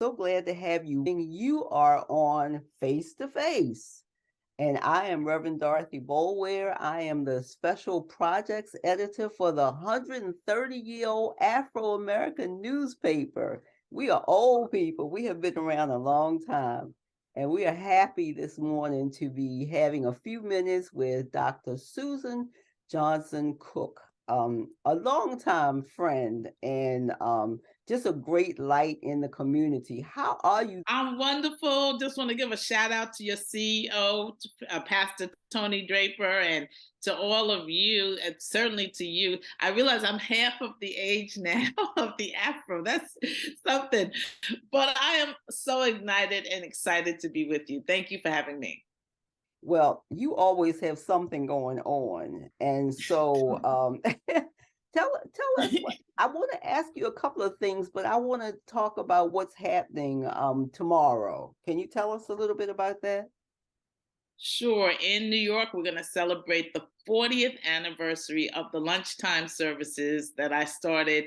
So glad to have you. You are on Face to Face, and I am Reverend Dorothy Boulware. I am the special projects editor for the 130-year-old Afro-American newspaper. We are old people. We have been around a long time, and we are happy this morning to be having a few minutes with Dr. Suzan Johnson Cook, a longtime friend and just a great light in the community. How are you? I'm wonderful. Just want to give a shout out to your CEO, Pastor Tony Draper, and to all of you, and certainly to you. I realize I'm half of the age now of the Afro. That's something. But I am so ignited and excited to be with you. Thank you for having me. Well, you always have something going on. And so tell us what I want to ask you a couple of things, but I want to talk about what's happening tomorrow. Can you tell us a little bit about that? Sure. In New York, we're going to celebrate the 40th anniversary of the lunchtime services that I started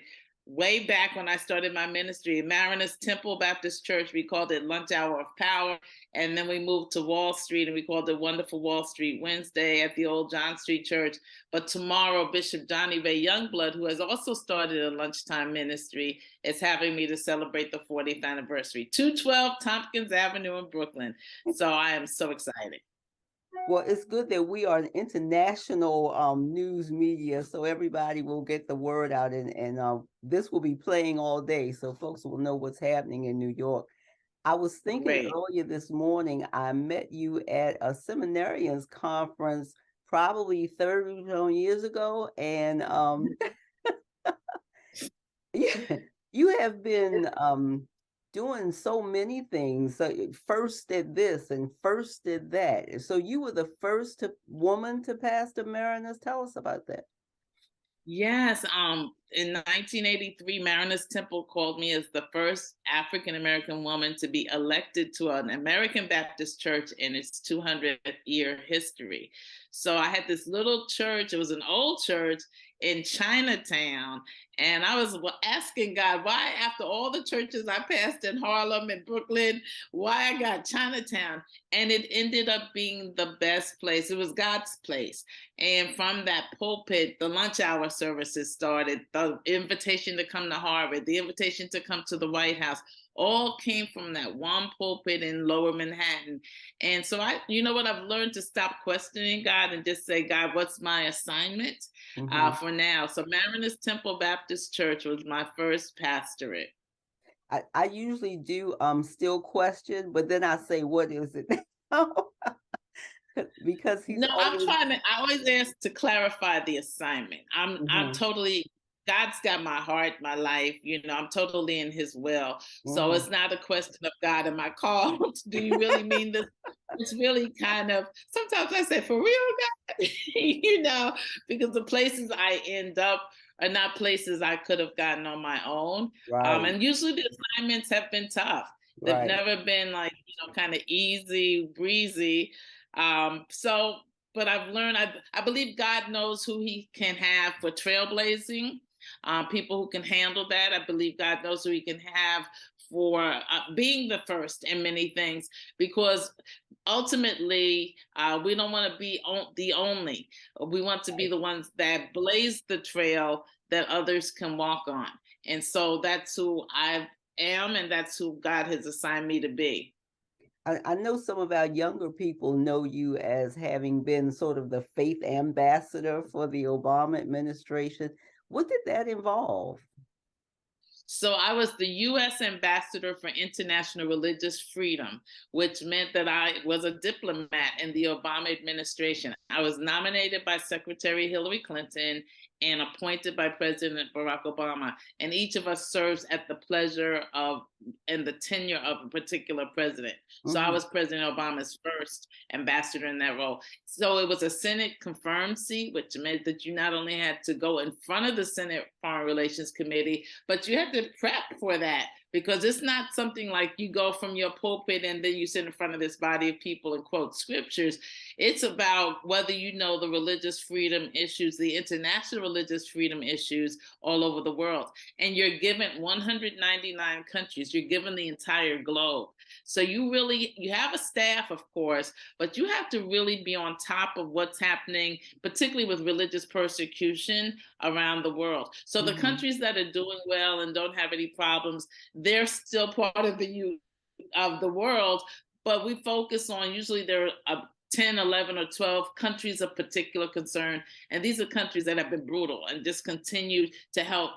way back when I started my ministry. Mariners Temple Baptist Church, we called it Lunch Hour of Power. And then we moved to Wall Street and we called it Wonderful Wall Street Wednesday at the old John Street Church. But tomorrow, Bishop Johnny Ray Youngblood, who has also started a lunchtime ministry, is having me to celebrate the 40th anniversary. 212 Tompkins Avenue in Brooklyn. So I am so excited. Well, it's good that we are an international news media, so everybody will get the word out, and this will be playing all day, so folks will know what's happening in New York. I was thinking Great. earlier this morning, I met you at a seminarians conference probably 30 years ago, and yeah, you have been doing so many things. So first did this and first did that. So you were the first woman to pass the Mariners. Tell us about that. Yes, in 1983, Mariners Temple called me as the first African American woman to be elected to an American Baptist church in its 200th year history. So I had this little church, it was an old church in Chinatown, and I was asking God, why, after all the churches I passed in Harlem and Brooklyn, why I got Chinatown? And it ended up being the best place. It was God's place. And from that pulpit, the lunch hour services started, the invitation to come to Harvard, the invitation to come to the White House, all came from that one pulpit in Lower Manhattan. And so you know what, I've learned to stop questioning God and just say, God, what's my assignment for now? So Mariners Temple Baptist Church was my first pastorate. I usually do still question, but then I say, what is it now? Because he's No, I'm always trying to. I always ask to clarify the assignment. I'm totally. God's got my heart, my life. You know, I'm totally in His will. So it's not a question of God, am I called? Do you really mean this? It's really kind of. Sometimes I say, for real, God, you know, because the places I end up are not places I could have gotten on my own. right, And usually the assignments have been tough. They've right. never been like, kind of easy breezy. So, but I've learned, I believe God knows who He can have for trailblazing, people who can handle that. I believe God knows who He can have for being the first in many things, because ultimately we don't want to be the only. We want to be the ones that blaze the trail that others can walk on. And so that's who I am, and that's who God has assigned me to be. I know some of our younger people know you as having been sort of the faith ambassador for the Obama administration. What did that involve? So I was the U.S. ambassador for international religious freedom, which meant that I was a diplomat in the Obama administration. I was nominated by Secretary Hillary Clinton and appointed by President Barack Obama. And each of us serves at the pleasure of and the tenure of a particular president. So I was President Obama's first ambassador in that role. So it was a Senate confirmed seat, which meant that you not only had to go in front of the Senate Foreign Relations Committee, but you had to prep for that because it's not something like you go from your pulpit and then you sit in front of this body of people and quote scriptures. It's about whether you know the religious freedom issues, the international religious freedom issues all over the world. And you're given 199 countries, you're given the entire globe. So you have a staff, of course, but you have to really be on top of what's happening, particularly with religious persecution around the world. So the countries that are doing well and don't have any problems, they're still part of the youth of the world, but we focus on, usually there are 10, 11, or 12 countries of particular concern. And these are countries that have been brutal and just continue to help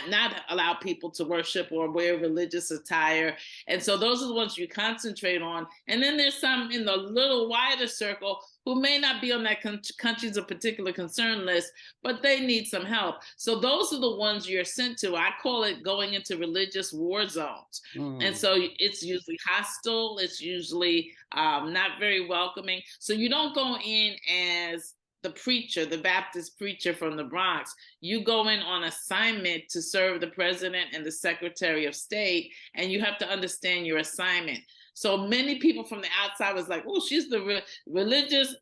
not allow people to worship or wear religious attire. And so those are the ones you concentrate on. And then there's some in the little wider circle who may not be on that countries of particular concern list, but they need some help. So those are the ones you're sent to. I call it going into religious war zones. And so it's usually hostile. It's usually not very welcoming. So you don't go in as the preacher, the Baptist preacher from the Bronx. You go in on assignment to serve the president and the secretary of state, and you have to understand your assignment. So many people from the outside was like, oh, she's the religious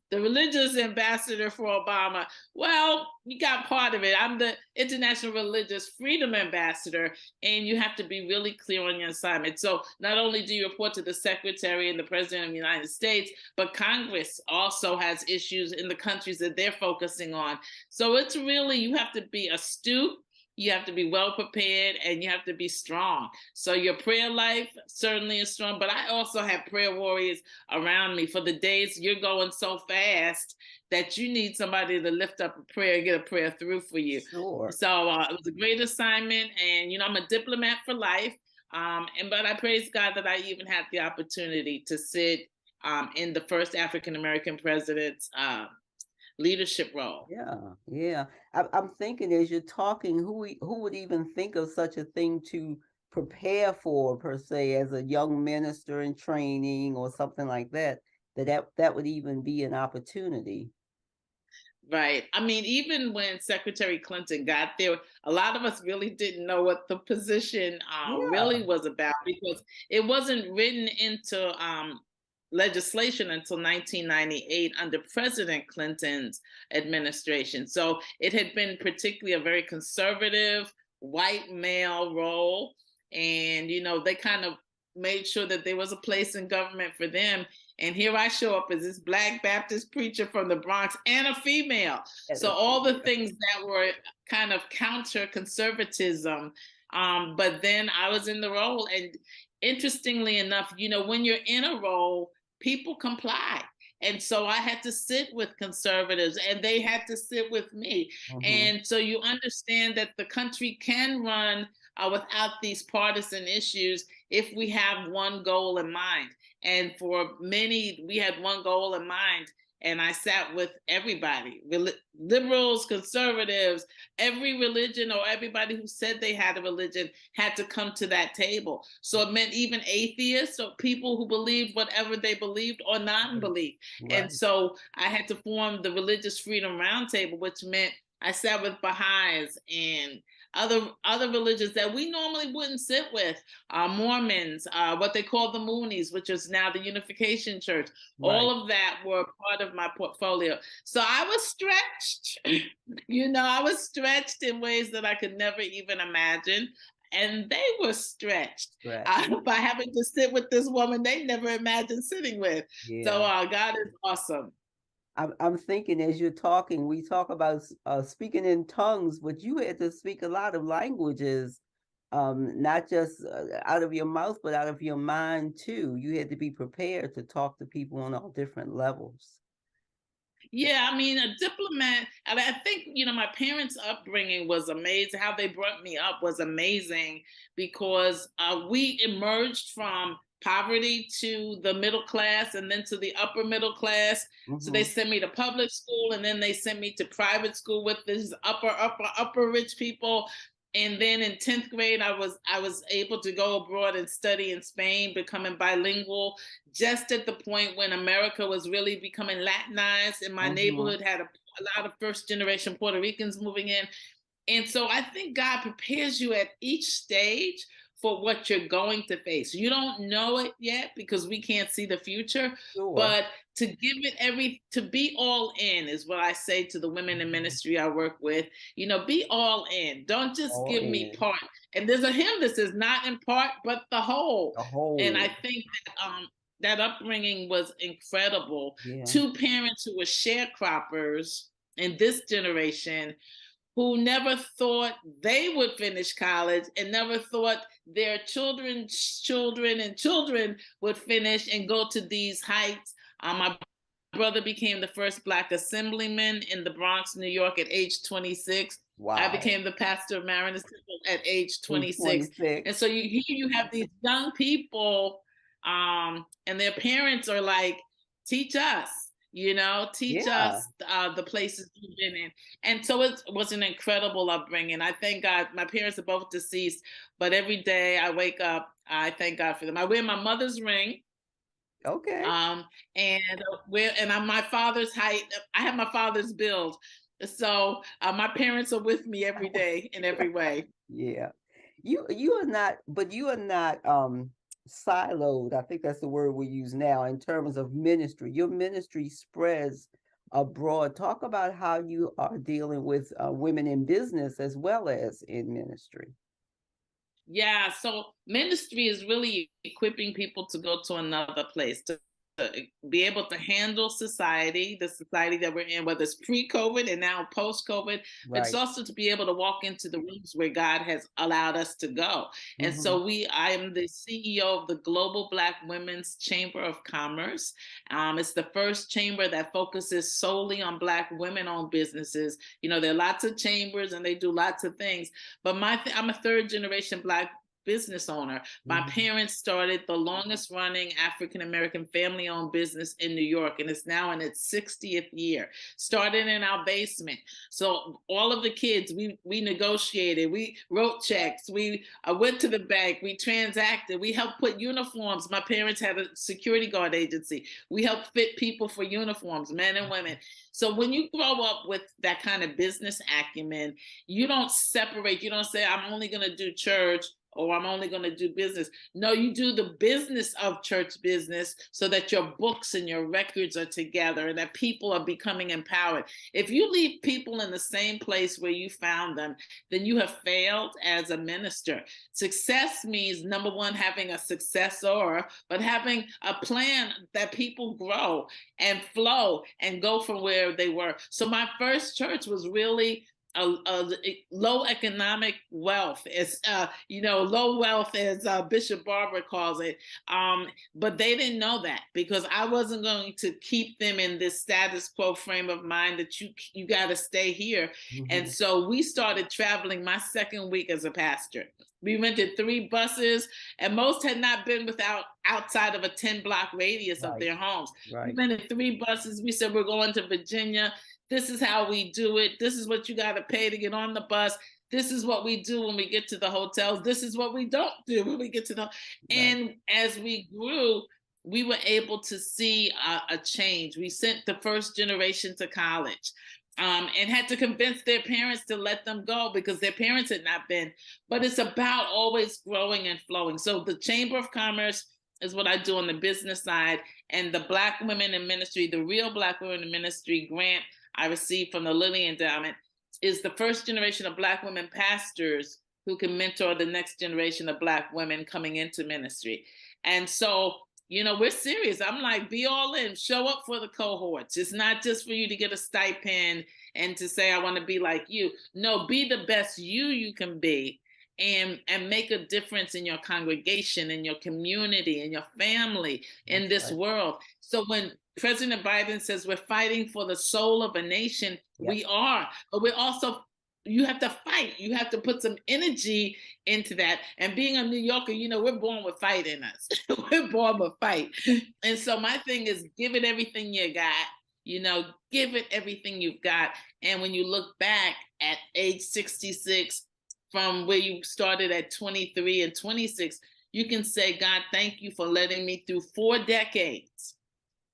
ambassador for Obama. Well, you got part of it. I'm the international religious freedom ambassador, and you have to be really clear on your assignment. So not only do you report to the secretary and the president of the United States, but Congress also has issues in the countries that they're focusing on. So it's really, you have to be astute, you have to be well prepared, and you have to be strong. So your prayer life certainly is strong, but I also have prayer warriors around me for the days you're going so fast that you need somebody to lift up a prayer and get a prayer through for you. Sure. So it was a great assignment, and I'm a diplomat for life. But I praise God that I even had the opportunity to sit in the first African-American president's leadership role. Yeah. I'm thinking as you're talking, who would even think of such a thing to prepare for, per se, as a young minister in training or something like that, that would even be an opportunity. Right. I mean, even when Secretary Clinton got there, a lot of us really didn't know what the position really was about, because it wasn't written into legislation until 1998 under President Clinton's administration. So it had been particularly a very conservative white male role. And, they kind of made sure that there was a place in government for them. And here I show up as this Black Baptist preacher from the Bronx and a female. So all the things that were kind of counter conservatism. But then I was in the role. And interestingly enough, when you're in a role, people comply. And so I had to sit with conservatives, and they had to sit with me. And so you understand that the country can run without these partisan issues if we have one goal in mind. And for many, we had one goal in mind. And I sat with everybody, liberals, conservatives, every religion, or everybody who said they had a religion had to come to that table. So it meant even atheists or people who believed whatever they believed or non-belief. Right. And so I had to form the Religious Freedom Roundtable, which meant I sat with Baha'is and other religions that we normally wouldn't sit with, Mormons, what they call the Moonies, which is now the Unification Church. Right. All of that were part of my portfolio. So I was stretched, I was stretched in ways that I could never even imagine. And they were stretched by having to sit with this woman they never imagined sitting with. Yeah. So God is awesome. I'm thinking as you're talking, we talk about speaking in tongues, but you had to speak a lot of languages, not just out of your mouth, but out of your mind too. You had to be prepared to talk to people on all different levels. Yeah, I mean, a diplomat, and I think, my parents' upbringing was amazing. How they brought me up was amazing, because we emerged from poverty to the middle class and then to the upper middle class. So they sent me to public school, and then they sent me to private school with these upper rich people. And then in 10th grade, I was able to go abroad and study in Spain, becoming bilingual, just at the point when America was really becoming Latinized, and my neighborhood had a lot of first generation Puerto Ricans moving in. And so I think God prepares you at each stage for what you're going to face. You don't know it yet because we can't see the future, Sure. but to give it to be all in is what I say to the women in ministry I work with. You know, be all in. Don't just All give me in. part. And there's a hymn that says not in part, but the whole. The And I whole. think that upbringing was incredible. Yeah. Two parents who were sharecroppers in this generation who never thought they would finish college and never thought their children's children and children would finish and go to these heights. My brother became the first Black assemblyman in the Bronx, New York at age 26. I Wow. became the pastor of Mariners Temple at age Age 26. 26. And so you have these young people, and their parents are like, teach us, teach Yeah. us the places you've been in. And so it was an incredible upbringing. I thank God. My parents are both deceased, but every day I wake up, I thank God for them. I wear my mother's ring. Okay. And I'm my father's height. I have my father's build. So my parents are with me every day in every way. Yeah. You are not, but you are not siloed. I think that's the word we use now in terms of ministry. Your ministry spreads abroad. Talk about how you are dealing with women in business as well as in ministry. Yeah, so ministry is really equipping people to go to another place, to be able to handle society, the society that we're in, whether it's pre-COVID and now post-COVID, but it's Right. also to be able to walk into the rooms where God has allowed us to go. And Mm-hmm. so I am the CEO of the Global Black Women's Chamber of Commerce. It's the first chamber that focuses solely on Black women-owned businesses. There are lots of chambers and they do lots of things, but I'm a third generation Black business owner. My parents started the longest running African American family owned business in New York, and it's now in its 60th year. Started in our basement. So all of the kids, we negotiated, we wrote checks, we went to the bank, we transacted, we helped put uniforms. My parents had a security guard agency. We helped fit people for uniforms, men and women. So when you grow up with that kind of business acumen, you don't separate. You don't say, I'm only going to do church or I'm only going to do business. No, you do the business of church business so that your books and your records are together and that people are becoming empowered. If you leave people in the same place where you found them, then you have failed as a minister. Success means, number one, having a successor, but having a plan that people grow and flow and go from where they were. So my first church was really a low economic wealth, as low wealth, as Bishop Barber calls it. But they didn't know that because I wasn't going to keep them in this status quo frame of mind that you got to stay here. And so we started traveling my second week as a pastor. We rented 3 buses, and most had not been outside of a 10-block radius of their homes. We rented 3 buses. We said, we're going to Virginia. This is how we do it. This is what you got to pay to get on the bus. This is what we do when we get to the hotels. This is what we don't do when we get to the. And as we grew, we were able to see a change. We sent the first generation to college. And had to convince their parents to let them go because their parents had not been. But it's about always growing and flowing. So the Chamber of Commerce is what I do on the business side. And the Black Women in Ministry, the Real Black Women in Ministry grant I received from the Lilly Endowment, is the first generation of Black women pastors who can mentor the next generation of Black women coming into ministry. And so, we're serious. I'm like, be all in, show up for the cohorts. It's not just for you to get a stipend and to say, I want to be like you. No, be the best you can be and make a difference in your congregation, in your community, in your family, in this world. So when President Biden says we're fighting for the soul of a nation, we are, but we're also, you have to fight. You have to put some energy into that. And being a New Yorker, we're born with fight in us. We're born with fight. And so my thing is give it everything you got, give it everything you've got. And when you look back at age 66, from where you started at 23 and 26, you can say, God, thank you for letting me through 4 decades,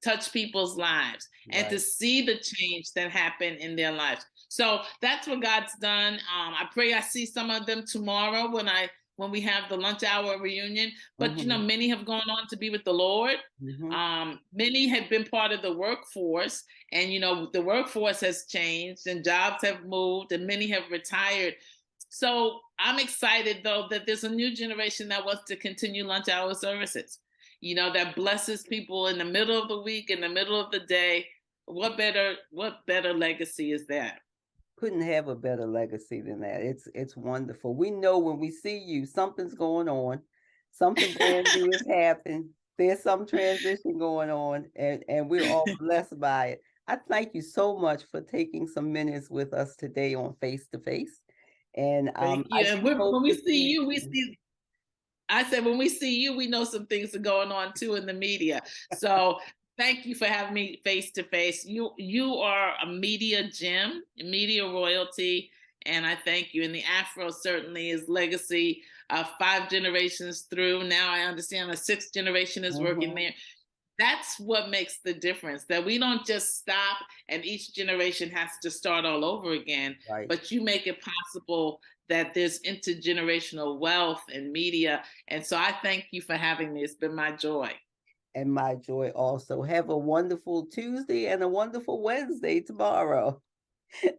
touch people's lives, and to see the change that happened in their lives. So that's what God's done. I pray I see some of them tomorrow when when we have the lunch hour reunion. But you know, Mm-hmm. many have gone on to be with the Lord. Mm-hmm. Many have been part of the workforce, and you know, the workforce has changed, and jobs have moved, and many have retired. So I'm excited though that there's a new generation that wants to continue lunch hour services. You know, that blesses people in the middle of the week, in the middle of the day. What better legacy is that? Couldn't have a better legacy than that. It's wonderful. We know when we see you, something's going on, something brand new is happening. There's some transition going on, and we're all blessed by it. I thank you so much for taking some minutes with us today on Face to Face. And Thank I you. And do hope when we to see see you, we you. see. I said when we see you, we know some things are going on too in the media. So thank you for having me face to face. You are a media gem, media royalty, and I thank you. And the Afro certainly is legacy. 5 generations through. Now I understand a 6th generation is working Mhm. there. That's what makes the difference, that we don't just stop and each generation has to start all over again, Right. but you make it possible that there's intergenerational wealth and media. And so I thank you for having me. It's been my joy. And my joy also. Have a wonderful Tuesday and a wonderful Wednesday tomorrow. Thank